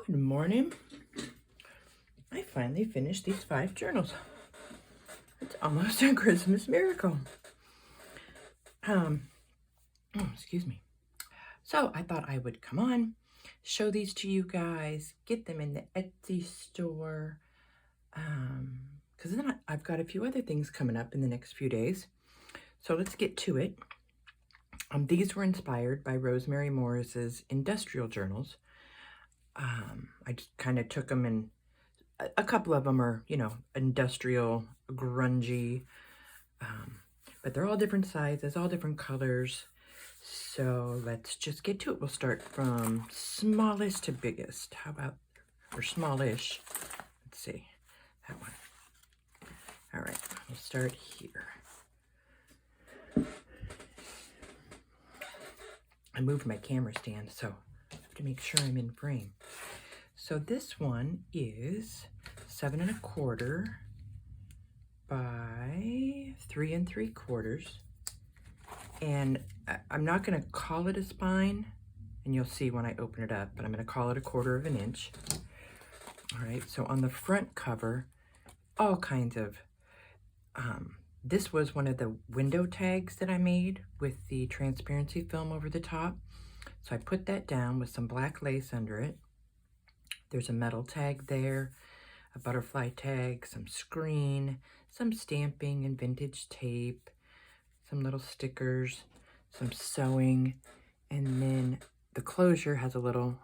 Good morning. I finally finished these 5 journals. It's almost a Christmas miracle. Excuse me. So I thought I would come on, show these to you guys, get them in the Etsy store. Because then I've got a few other things coming up in the next few days. So let's get to it. These were inspired by Rosemary Morris's industrial journals. I just kind of took them, and a couple of them are, industrial, grungy, but they're all different sizes, all different colors. So let's just get to it. We'll start from smallest to biggest. How about, or smallish. Let's see, that one. All right, we'll start here. I moved my camera stand, so I have to make sure I'm in frame. So this one is 7 1/4 by 3 3/4. And I'm not going to call it a spine, and you'll see when I open it up, but I'm going to call it 1/4 of an inch. All right, so on the front cover, all kinds of, this was one of the window tags that I made with the transparency film over the top. So I put that down with some black lace under it. There's a metal tag there, a butterfly tag, some screen, some stamping and vintage tape, some little stickers, some sewing, and then the closure has a little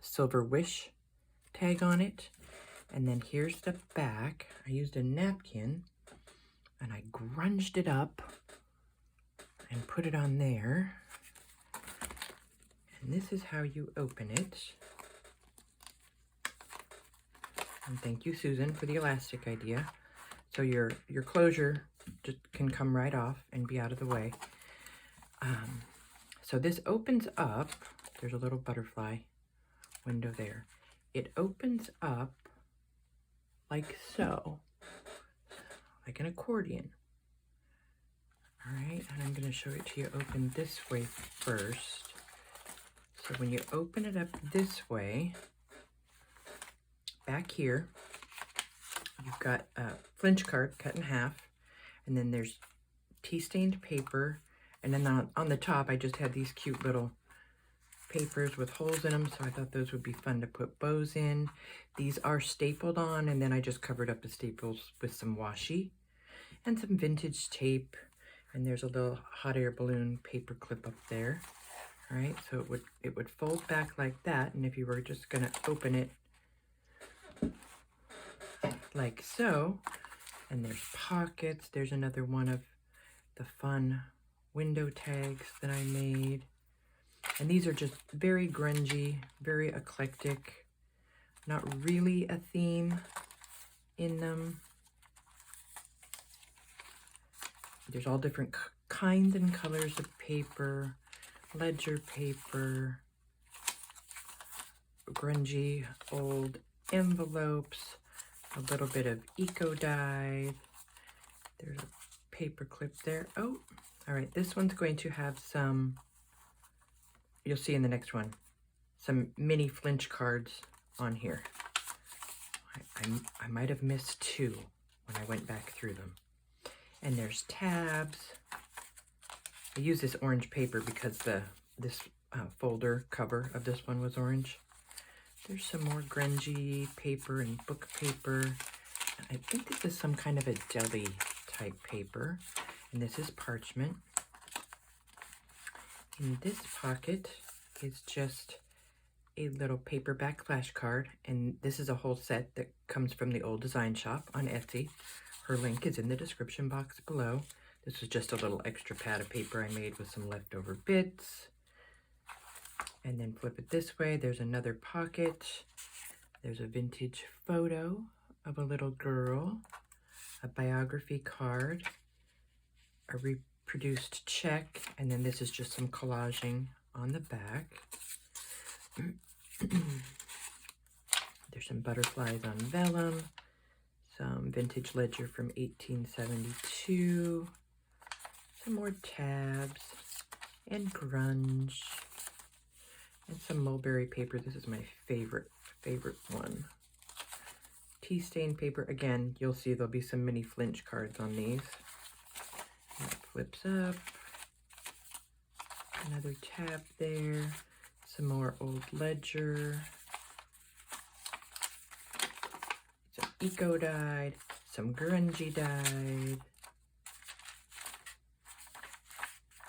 silver wish tag on it. And then here's the back. I used a napkin and I grunged it up and put it on there. And this is how you open it. And thank you, Susan, for the elastic idea. So your closure just can come right off and be out of the way. So this opens up. There's a little butterfly window there. It opens up like so, like an accordion. All right, and I'm going to show it to you open this way first. So when you open it up this way, back here, you've got a flinch card cut in half, and then there's tea-stained paper, and then on the top, I just had these cute little papers with holes in them, so I thought those would be fun to put bows in. These are stapled on, and then I just covered up the staples with some washi and some vintage tape, and there's a little hot air balloon paper clip up there. All right, so it would fold back like that, and if you were just going to open it like so, and there's pockets. There's another one of the fun window tags that I made. And these are just very grungy, very eclectic, not really a theme in them. There's all different kinds and colors of paper, ledger paper, grungy old envelopes, a little bit of eco dye. There's a paper clip there. Oh, all right, this one's going to have some, you'll see in the next one, some mini flinch cards on here. I might have missed 2 when I went back through them. And there's tabs. I use this orange paper because this folder cover of this one was orange. There's some more grungy paper and book paper. I think this is some kind of a deli type paper. And this is parchment. In this pocket is just a little paperback flashcard. And this is a whole set that comes from the Old Design Shop on Etsy. Her link is in the description box below. This was just a little extra pad of paper I made with some leftover bits. And then flip it this way. There's another pocket. There's a vintage photo of a little girl, a biography card, a reproduced check, and then this is just some collaging on the back. There's some butterflies on vellum, some vintage ledger from 1872, some more tabs, and grunge, and some mulberry paper. This is my favorite favorite one. Tea stain paper. Again, you'll see there'll be some mini flinch cards on these. And it flips up. Another tab there. Some more old ledger. Some eco dyed. Some grungy dyed.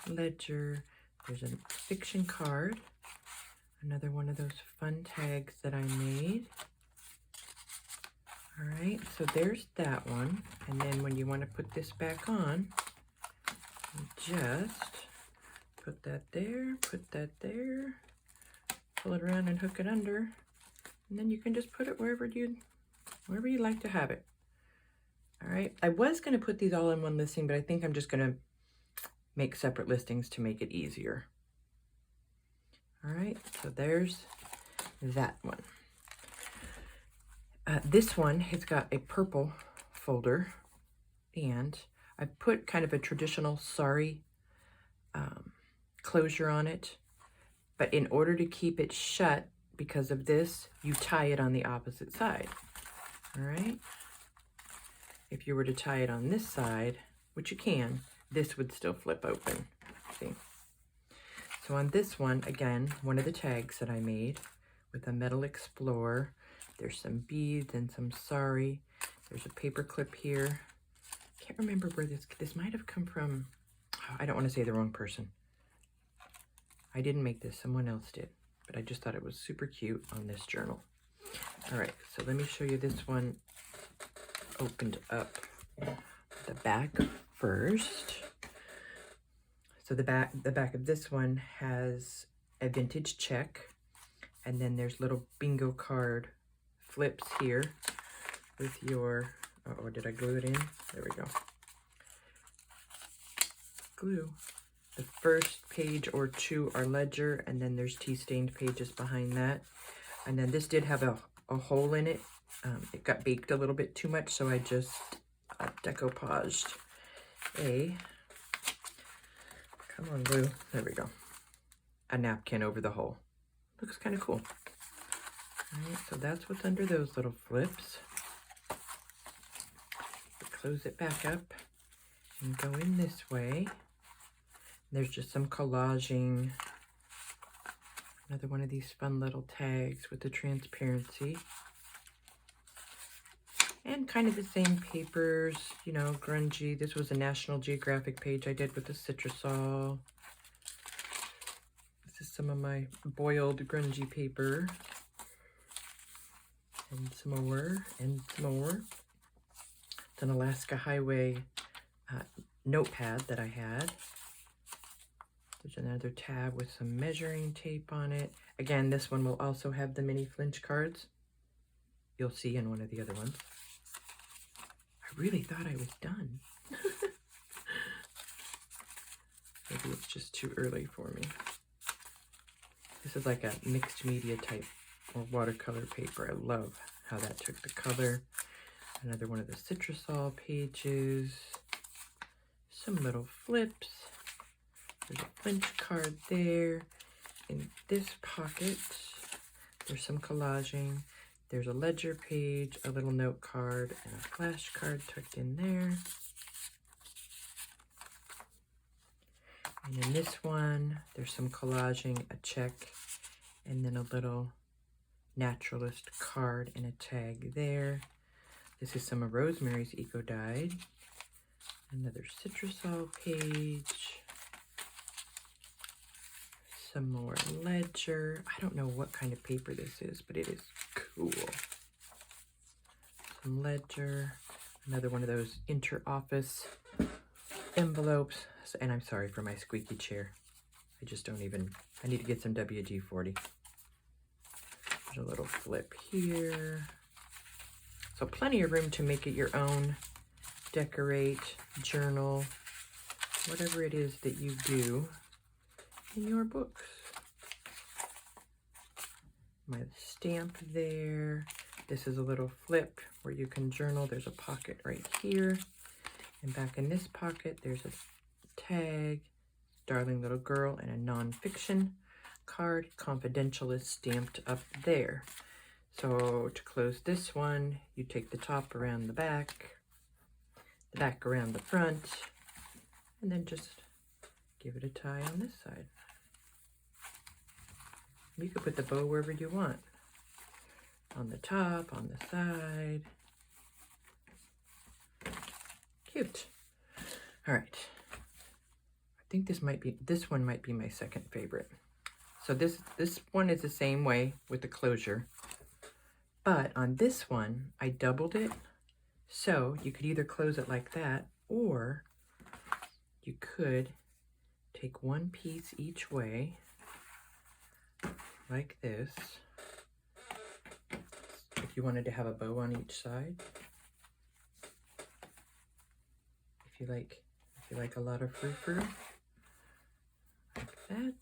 Ledger. There's a fiction card. Another one of those fun tags that I made. All right, so there's that one. And then when you want to put this back on, you just put that there, pull it around and hook it under, and then you can just put it wherever you like to have it. All right, I was going to put these all in one listing, but I think I'm just going to make separate listings to make it easier. All right, so there's that one. This one has got a purple folder, and I put kind of a traditional sari closure on it, but in order to keep it shut, because of this, you tie it on the opposite side. All right, if you were to tie it on this side, which you can, this would still flip open. See? So on this one, again, one of the tags that I made with a metal explorer. There's some beads and some sari. There's a paper clip here. Can't remember where this might have come from. Oh, I don't want to say the wrong person. I didn't make this, someone else did, but I just thought it was super cute on this journal. All right, so let me show you this one opened up. The back first. So the back of this one has a vintage check, and then there's little bingo card flips here with your, oh, did I glue it in? There we go. Glue. The first page or two are ledger, and then there's tea stained pages behind that. And then this did have a hole in it. It got baked a little bit too much, so I just decoupaged come on, glue. There we go. A napkin over the hole. Looks kind of cool. All right, so that's what's under those little flips. Close it back up and go in this way. There's just some collaging. Another one of these fun little tags with the transparency. And kind of the same papers, you know, grungy. This was a National Geographic page I did with the citrusol. This is some of my boiled grungy paper. And some more, and some more. It's an Alaska Highway notepad that I had. There's another tab with some measuring tape on it. Again, this one will also have the mini flinch cards. You'll see in one of the other ones. I really thought I was done. Maybe it's just too early for me. This is like a mixed media type or watercolor paper. I love how that took the color. Another one of the citrusol pages. Some little flips. There's a flinch card there. In this pocket, there's some collaging. There's a ledger page, a little note card, and a flash card tucked in there. And in this one, there's some collaging, a check, and then a little naturalist card and a tag there. This is some of Rosemary's Eco Dyed. Another citrusol page. Some more ledger. I don't know what kind of paper this is, but it is cool. Some ledger. Another one of those inter-office envelopes. And I'm sorry for my squeaky chair. I just don't even, I need to get some WD-40. There's a little flip here. So plenty of room to make it your own. Decorate, journal, whatever it is that you do in your books. My stamp there. This is a little flip where you can journal. There's a pocket right here. And back in this pocket, there's a tag, Darling Little Girl, and a nonfiction card. Confidential is stamped up there. So to close this one, you take the top around the back around the front, and then just give it a tie on this side. You could put the bow wherever you want. On the top, on the side. Cute. All right. I think this one might be my second favorite. So this one is the same way with the closure. But on this one, I doubled it. So you could either close it like that, or you could take one piece each way, like this. If you wanted to have a bow on each side. If you like a lot of frou-frou, like that.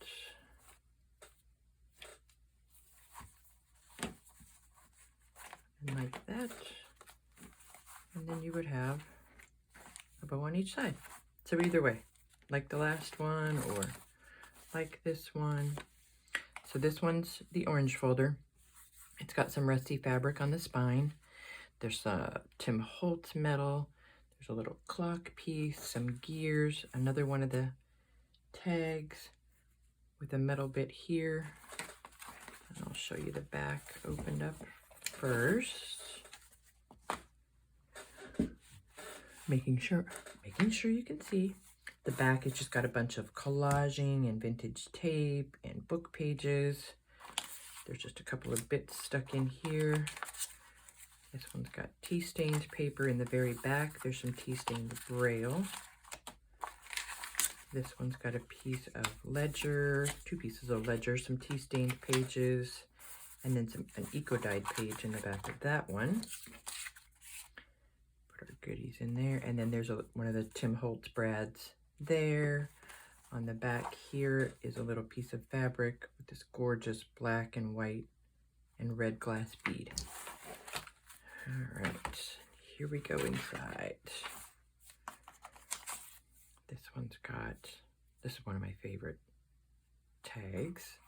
And like that. And then you would have a bow on each side. So either way, like the last one or like this one. So this one's the orange folder. It's got some rusty fabric on the spine. There's a Tim Holtz metal. There's a little clock piece, some gears, another one of the tags with a metal bit here. And I'll show you the back opened up first. Making sure you can see. The back has just got a bunch of collaging and vintage tape and book pages. There's just a couple of bits stuck in here. This one's got tea-stained paper in the very back. There's some tea-stained braille. This one's got a piece of ledger, 2 pieces of ledger, some tea-stained pages, and then an eco-dyed page in the back of that one. Put our goodies in there. And then there's one of the Tim Holtz brads there. On the back here is a little piece of fabric with this gorgeous black and white and red glass bead. All right, here we go inside. This is one of my favorite tags.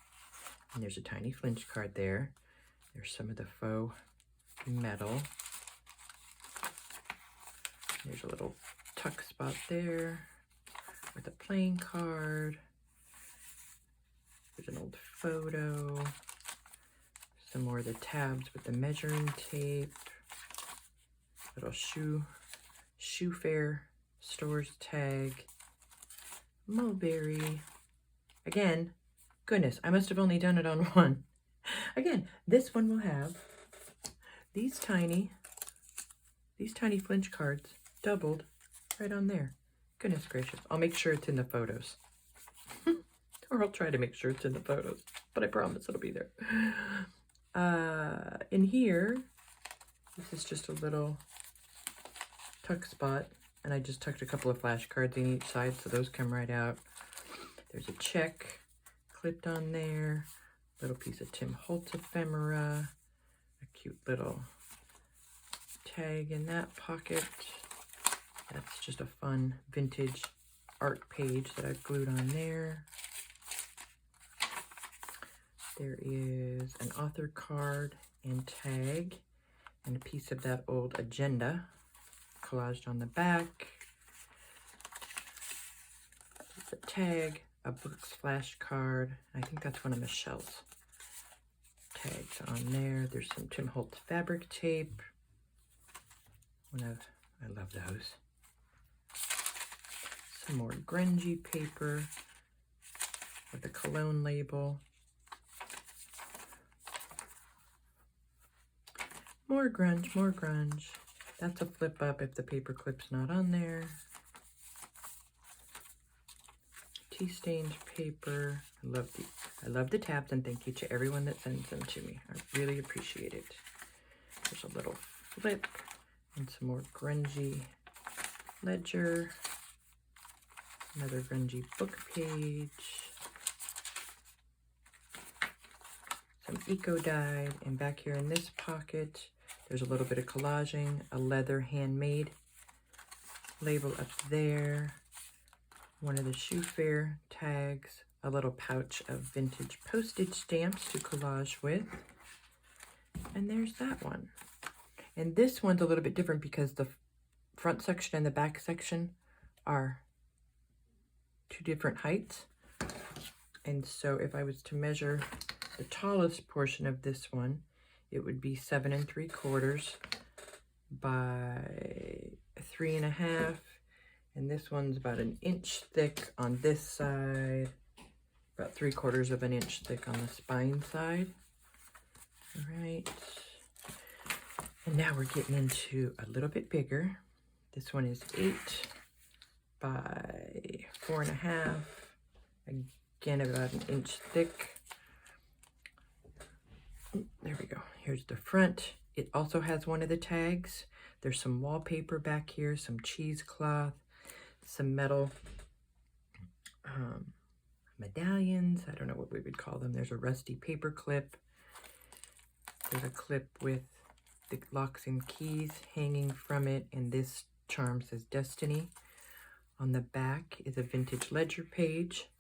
And there's a tiny flinch card there. There's some of the faux metal. There's a little tuck spot there with a playing card. There's an old photo. Some more of the tabs with the measuring tape. Little shoe fair stores tag. Mulberry. Again, goodness, I must have only done it on one. Again, this one will have these tiny flinch cards doubled right on there. Goodness gracious. I'll make sure it's in the photos. Or I'll try to make sure it's in the photos, but I promise it'll be there. In here, this is just a little tuck spot, and I just tucked a couple of flashcards in each side, so those come right out. There's a check clipped on there, little piece of Tim Holtz ephemera, a cute little tag in that pocket. That's just a fun vintage art page that I've glued on there. There is an author card and tag and a piece of that old agenda collaged on the back. There's a tag, a books flashcard. I think that's one of Michelle's tags on there. There's some Tim Holtz fabric tape. I love those. Some more grungy paper with a cologne label. More grunge, more grunge. That's a flip up if the paper clip's not on there. Tea-stained paper. I love the tabs, and thank you to everyone that sends them to me. I really appreciate it. There's a little flip and some more grungy ledger. Another grungy book page. Some eco-dyed, and back here in this pocket, there's a little bit of collaging, a leather handmade label up there, one of the shoe fair tags, a little pouch of vintage postage stamps to collage with, And there's that one. And this one's a little bit different because the front section and the back section are two different heights. And so if I was to measure the tallest portion of this one, it would be 7 3/4 by 3 1/2. And this one's about 1 inch thick on this side, about 3/4 of an inch thick on the spine side. All right. And now we're getting into a little bit bigger. This one is 8 by 4 1/2. Again, about 1 inch thick. There we go. Here's the front. It also has one of the tags. There's some wallpaper back here, some cheesecloth, some metal medallions. I don't know what we would call them. There's a rusty paper clip. There's a clip with the locks and keys hanging from it, and this charm says Destiny. On the back is a vintage ledger page,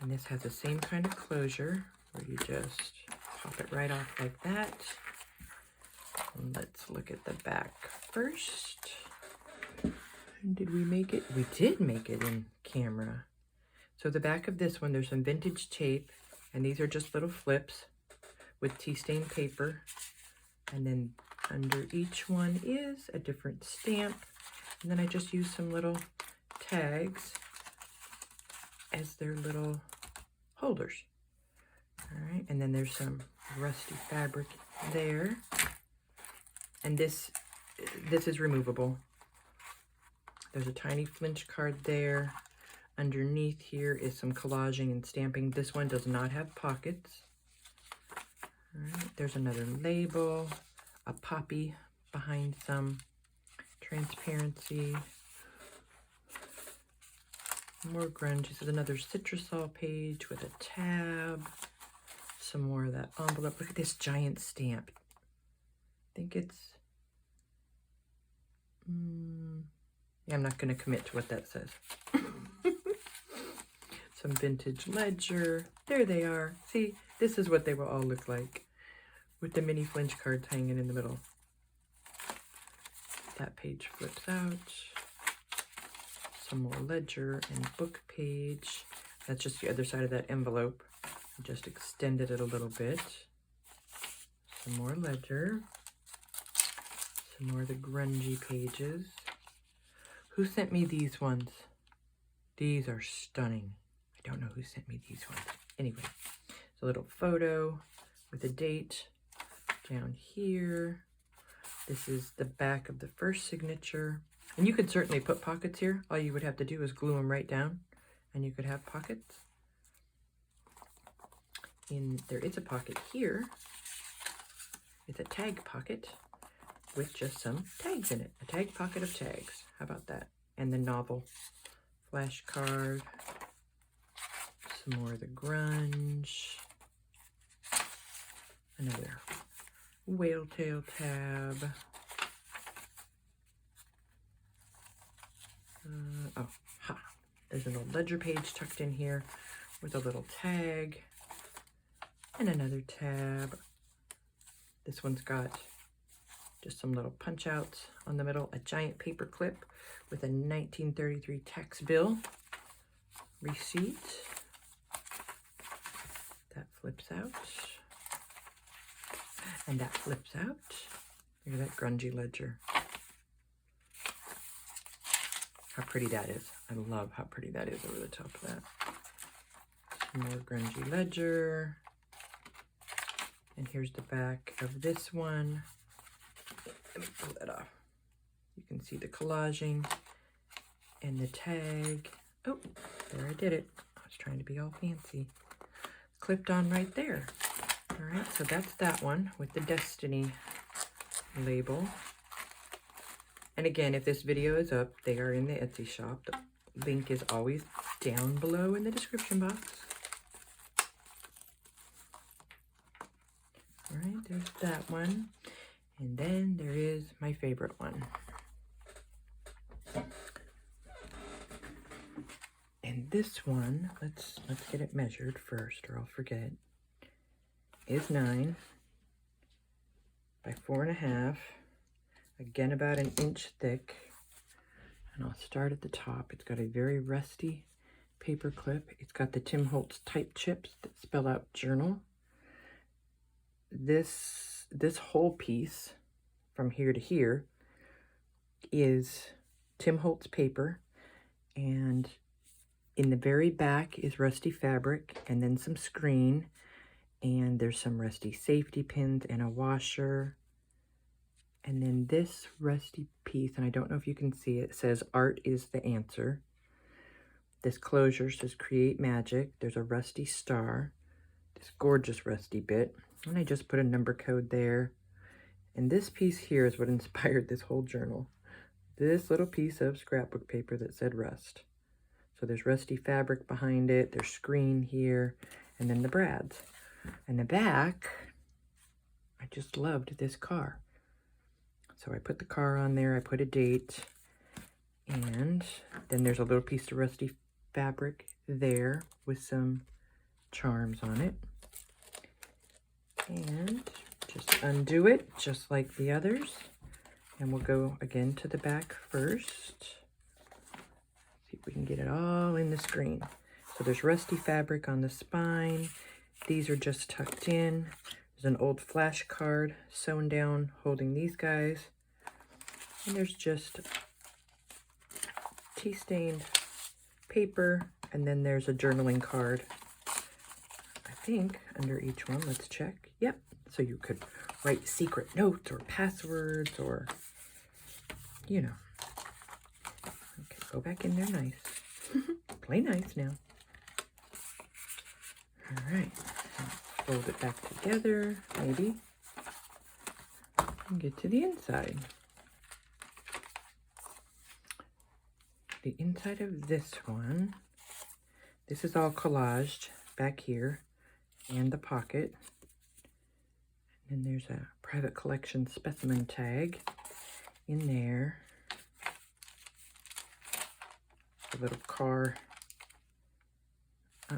and this has the same kind of closure where you just pop it right off like that. And let's look at the back first. And did we make it? We did make it in camera. So the back of this one, there's some vintage tape, and these are just little flips with tea stain paper. And then under each one is a different stamp. And then I just use some little tags as their little holders. All right, and then there's some rusty fabric there. And this is removable. There's a tiny flinch card there. Underneath here is some collaging and stamping. This one does not have pockets. All right, there's another label, a poppy behind some transparency. More grunge. This is another citrusol page with a tab. Some more of that envelope. Look at this giant stamp. I think it's... yeah, I'm not going to commit to what that says. Some vintage ledger. There they are. See, this is what they will all look like with the mini flinch cards hanging in the middle. That page flips out. Some more ledger and book page. That's just the other side of that envelope. I just extended it a little bit. Some more ledger. Some more of the grungy pages. Who sent me these ones? These are stunning. I don't know who sent me these ones. Anyway, it's a little photo with a date down here. This is the back of the first signature. And you could certainly put pockets here. All you would have to do is glue them right down and you could have pockets. And there is a pocket here. It's a tag pocket with just some tags in it. A tag pocket of tags. How about that? And the novel flashcard. Some more of the grunge. Another whale tail tab. There's an old ledger page tucked in here with a little tag and another tab. This one's got just some little punch outs on the middle, a giant paper clip with a 1933 tax bill receipt. That flips out. And that flips out. Look at that grungy ledger. How pretty that is. I love how pretty that is over the top of that. Some more grungy ledger. And here's the back of this one. Let me pull that off. You can see the collaging and the tag. Oh, there I did it. I was trying to be all fancy. Clipped on right there. All right, so that's that one with the Destiny label. And again, if this video is up, they are in the Etsy shop. The link is always down below in the description box. All right, there's that one. And then there is my favorite one. And this one, let's get it measured first or I'll forget, is 9 by 4.5. Again, about an inch thick. And I'll start at the top. It's got a very rusty paper clip. It's got the Tim Holtz type chips that spell out journal. This whole piece from here to here is Tim Holtz paper, and in the very back is rusty fabric and then some screen, and there's some rusty safety pins and a washer. And then this rusty piece, and I don't know if you can see it, says art is the answer. This closure says create magic. There's a rusty star, this gorgeous rusty bit, and I just put a number code there. And this piece here is what inspired this whole journal. This little piece of scrapbook paper that said rust. So there's rusty fabric behind it, there's screen here, and then the brads. And the back, I just loved this car. So I put the car on there, I put a date, and then there's a little piece of rusty fabric there with some charms on it. And just undo it just like the others. And we'll go again to the back first. See if we can get it all in the screen. So there's rusty fabric on the spine. These are just tucked in. There's an old flash card sewn down holding these guys. And there's just tea-stained paper, and then there's a journaling card, I think, under each one. Let's check. Yep. So you could write secret notes or passwords or, you know. Okay, go back in there nice. Play nice now. All right. Fold it back together, maybe, and get to the inside. The inside of this one, this is all collaged back here, and the pocket. And there's a private collection specimen tag in there. A little car. I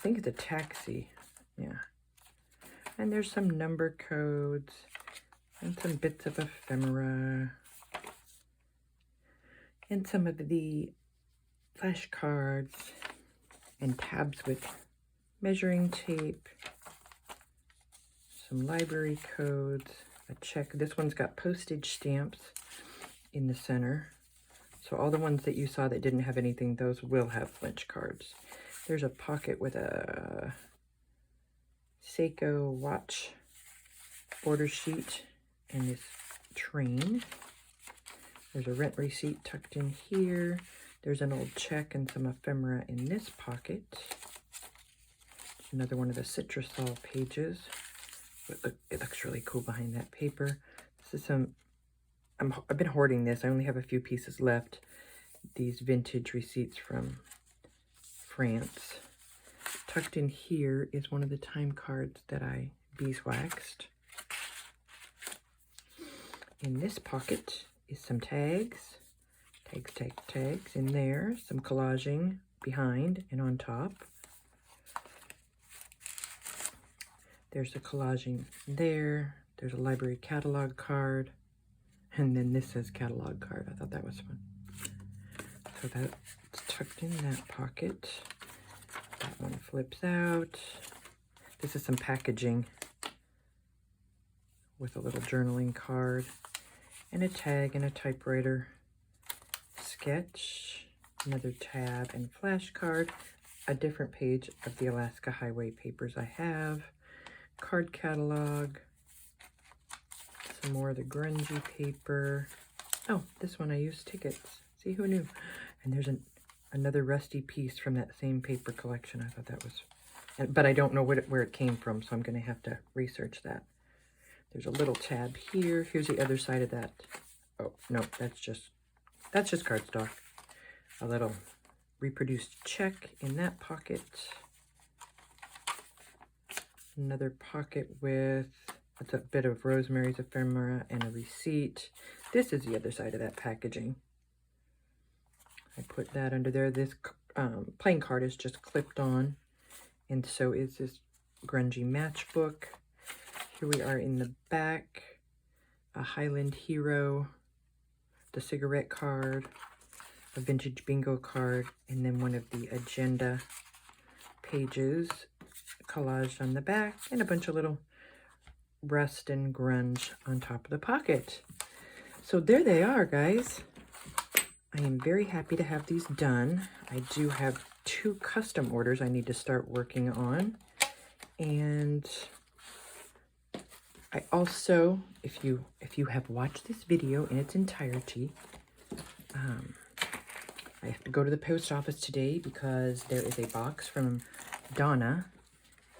think it's a taxi. Yeah. And there's some number codes and some bits of ephemera. And some of the flashcards and tabs with measuring tape, some library codes, a check. This one's got postage stamps in the center. So all the ones that you saw that didn't have anything, those will have flinch cards. There's a pocket with a Seiko watch order sheet and this train. There's a rent receipt tucked in here. There's an old check and some ephemera in this pocket. Another one of the Citrusol pages. It looks really cool behind that paper. This is some, I've been hoarding this. I only have a few pieces left. These vintage receipts from France. Tucked in here is one of the time cards that I beeswaxed. In this pocket is some tags. Tags in there. Some collaging behind and on top. There's a collaging there. There's a library catalog card. And then this says catalog card. I thought that was fun. So that's tucked in that pocket. That one flips out. This is some packaging with a little journaling card and a tag and a typewriter sketch, another tab and flashcard, a different page of the Alaska Highway papers I have, card catalog, some more of the grungy paper. Oh, this one I used tickets. See, who knew? And there's another rusty piece from that same paper collection. I thought that was, but I don't know where it came from, so I'm going to have to research that. There's a little tab here. Here's the other side of that. Oh, no, that's just cardstock. A little reproduced check in that pocket. Another pocket with a bit of Rosemary's ephemera and a receipt. This is the other side of that packaging. I put that under there. This playing card is just clipped on, and so is this grungy matchbook. Here we are in the back, a Highland Hero, the cigarette card, a vintage bingo card, and then one of the agenda pages collaged on the back, and a bunch of little rust and grunge on top of the pocket. So there they are, guys. I am very happy to have these done. I do have 2 custom orders I need to start working on. And I also, if you have watched this video in its entirety, I have to go to the post office today because there is a box from Donna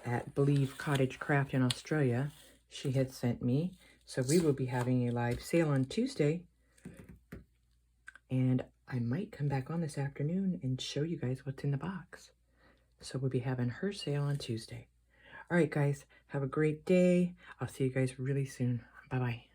at Believe Cottage Craft in Australia she had sent me. So we will be having a live sale on Tuesday. And I might come back on this afternoon and show you guys what's in the box. So we'll be having her sale on Tuesday. All right, guys, have a great day. I'll see you guys really soon. Bye-bye.